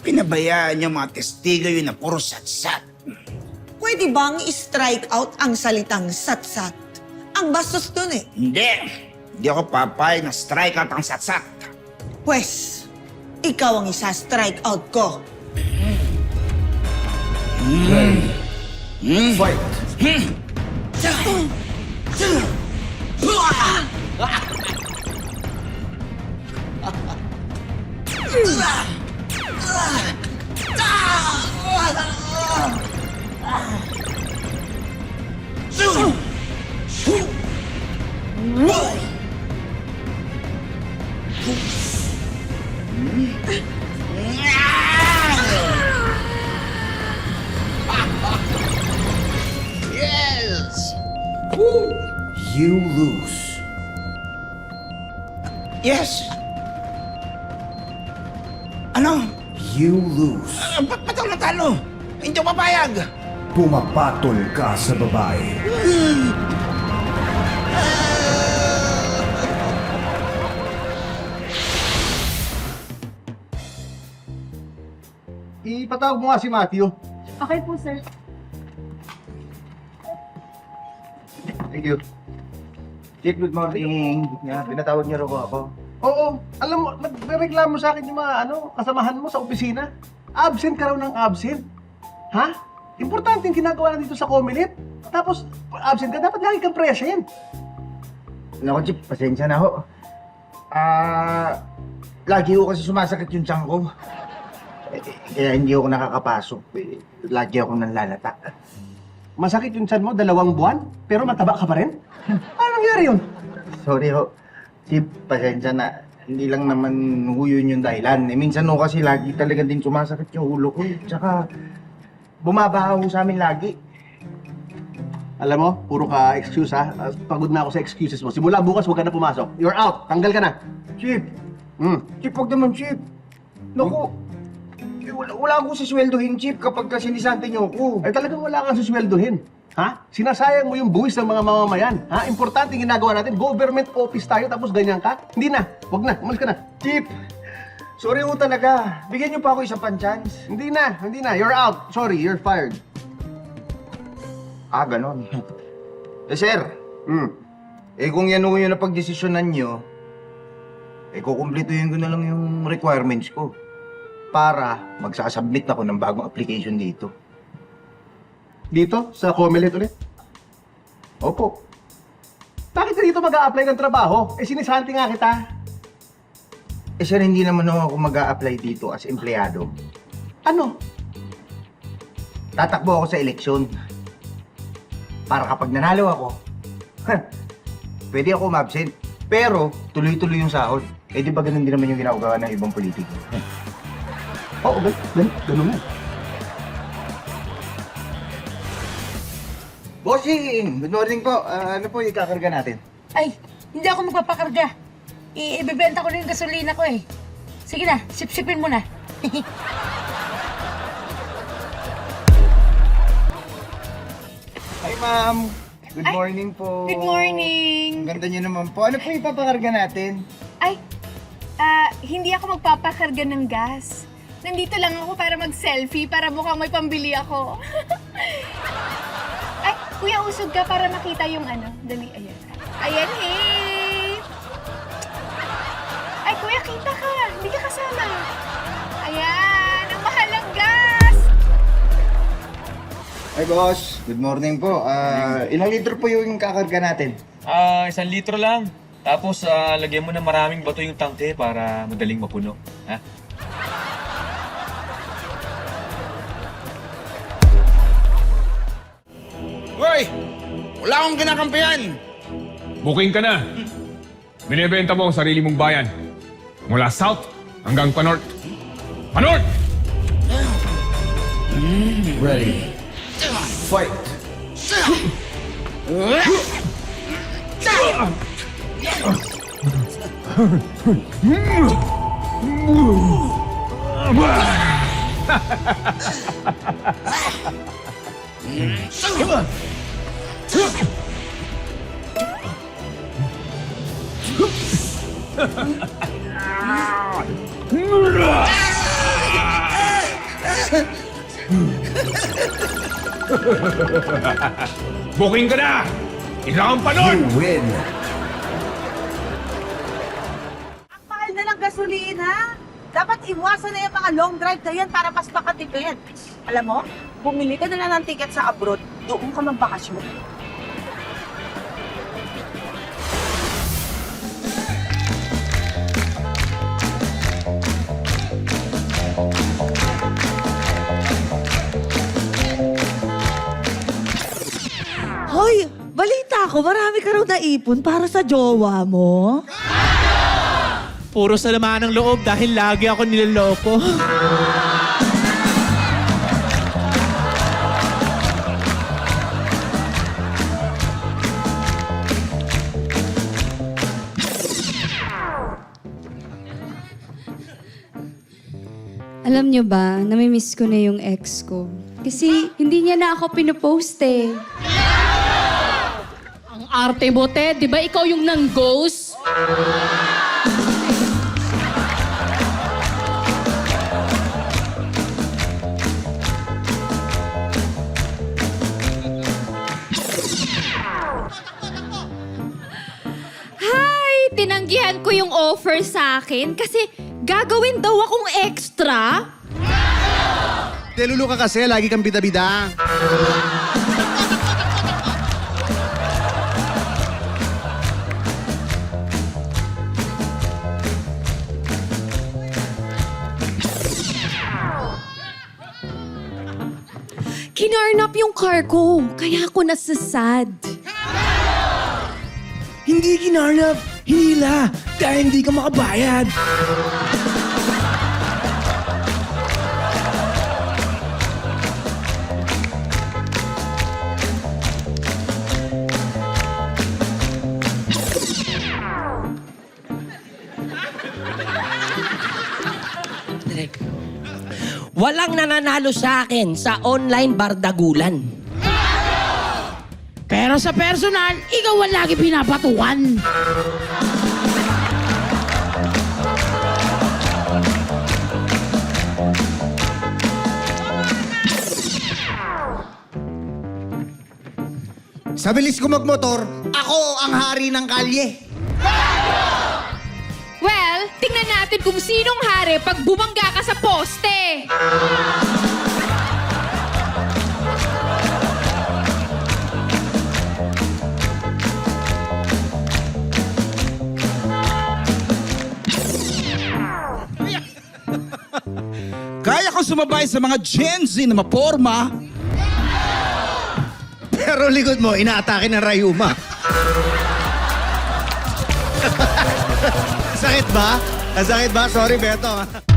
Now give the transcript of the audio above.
pinabayaan yung mga testigo yun na puro satsat? Pwede bang i-strike out ang salitang satsat? Ang bastos dun eh. Hindi. Hindi ako papayag na strike out ang satsat. Pwes, ikaw ang isa-strike out ko. Fight! Yes! You lose. Yes! Ano? You lose. Ba't ako natalo? Hindi ako papayag! Pumapatol ka sa babae. Ipatawag mo nga si Matthew. Okay po, sir. Thank you. Chief, good morning. Pinatawag niyo raw ako. Oo, alam mo, nagreklamo sa akin yung mga kasamahan mo sa opisina. Absent ka raw ng absent. Ha? Importante yung ginagawa na dito sa Comelec. Tapos, absent ka, dapat lagi kang present. Naku, Chief, pasensya na ho. Lagi ho kasi sumasakit yung tiyan ko. Kaya hindi ako nakakapasok. Lagi ako nanlalata. Masakit yung tiyan mo, 2 buwan, pero mataba ka pa rin? Ano nangyari yun? Sorry ho. Chief, pasensya na. Hindi lang naman ho yun yung dahilan. Minsan ho kasi lagi talaga din sumasakit yung ulo ko. Tsaka, bumabaha ho sa amin lagi. Alam mo, puro ka excuse ha. Pagod na ako sa excuses mo. Simula bukas, huwag ka na pumasok. You're out. Tanggal ka na. Chief, Hmm. Chief, wag naman, Chief. Naku, wala akong sisweldohin, Chief, kapag sinisante niyo ako. Ay talagang wala kang susweldohin. Ha? Sinasayang mo yung buwis ng mga mamamayan. Ha? Importante yung ginagawa natin. Government office tayo tapos ganyan ka? Hindi na. Huwag na. Umalis ka na. Chief, sorry ho talaga. Bigyan niyo pa ako isang pan-chance. Hindi na. Hindi na. You're out. Sorry. You're fired. Ganon. Sir, Hmm. kung yan ho yung napagdesisyonan niyo, kukumplituhin ko na lang yung requirements ko para magsasubmit ako ng bagong application dito. Dito? Sa Comelec ulit? Opo. Bakit ka dito mag-a-apply ng trabaho? Sinisanti nga kita. Sir, hindi naman ho ako mag-a-apply dito as empleyado. Ano? Tatakbo ako sa eleksyon. Para kapag nanalo ako, pwede ako ma-absent. Pero, tuloy-tuloy yung sahod. Di ba ganun din naman yung ginagawa ng ibang politiko? Oo, ganun na. Bossing! Good morning po. Ano po ikakarga natin? Ay, hindi ako magpapakarga. Ibebenta ko na yung gasolina ko eh. Sige na, sipsipin mo na. Hi, ma'am. Good Ay, morning po. Good morning! Ang ganda niyo naman po. Ano po ipapakarga natin? Ay, hindi ako magpapakarga ng gas. Nandito lang ako para mag-selfie, para mukhang may pambili ako. Ay, kuya, usog ka para makita yung ano. Dali, ayan. Ayan, hey! Ay, kuya, kita ka. Hindi ka kasama. Ayan, ang mahal ng gas! Hi, boss. Good morning po. Ilang litro po yung kakarga natin? 1 litro lang. Tapos, lagyan mo ng maraming bato yung tangke para madaling mapuno. Ha? Hoy! Wala akong kinakampihan! Booking ka na. Binibenta mo ang sarili mong bayan. Mula south hanggang pa-north. Pa-north! Ready. Fight! Booking ka na! Ikaw ang panon! You win. Ang mahal na ng gasolina. Dapat iwasan na yung mga long drive na yan para mas makatipid. Alam mo, bumili ka na lang ng ticket sa abroad, doon ka magbakasyon. Hoy, balita ko, marami ka raw naipon para sa jowa mo. Puro sa laman ng loob dahil lagi ako niloloko. Alam nyo ba, namimiss ko na yung ex ko. Kasi hindi niya na ako pinupost eh. Ang arte mo, te. Di ba ikaw yung nang-ghost? Hi! Tinanggihan ko yung offer sa akin kasi gagawin daw akong extra. Delulu ka kasi, lagi kang bida-bida. Kinarnap yung car ko, kaya ako nasasad. Hindi ginarnap, hinila, dahil hindi ka makabayad. Walang nananalo sa akin sa online bardagulan. Pero sa personal, ikaw ang lagi pinapatukan. Sa bilis ko magmotor, ako ang hari ng kalye. Well, tingnan natin kung sinong hari pag bumangga ka sa poste. Kaya ko sumabay sa mga Gen Z na maporma. Pero likod mo, inaatake ng Rayuma. Sakit ba? Sakit ba? Sorry, Beto.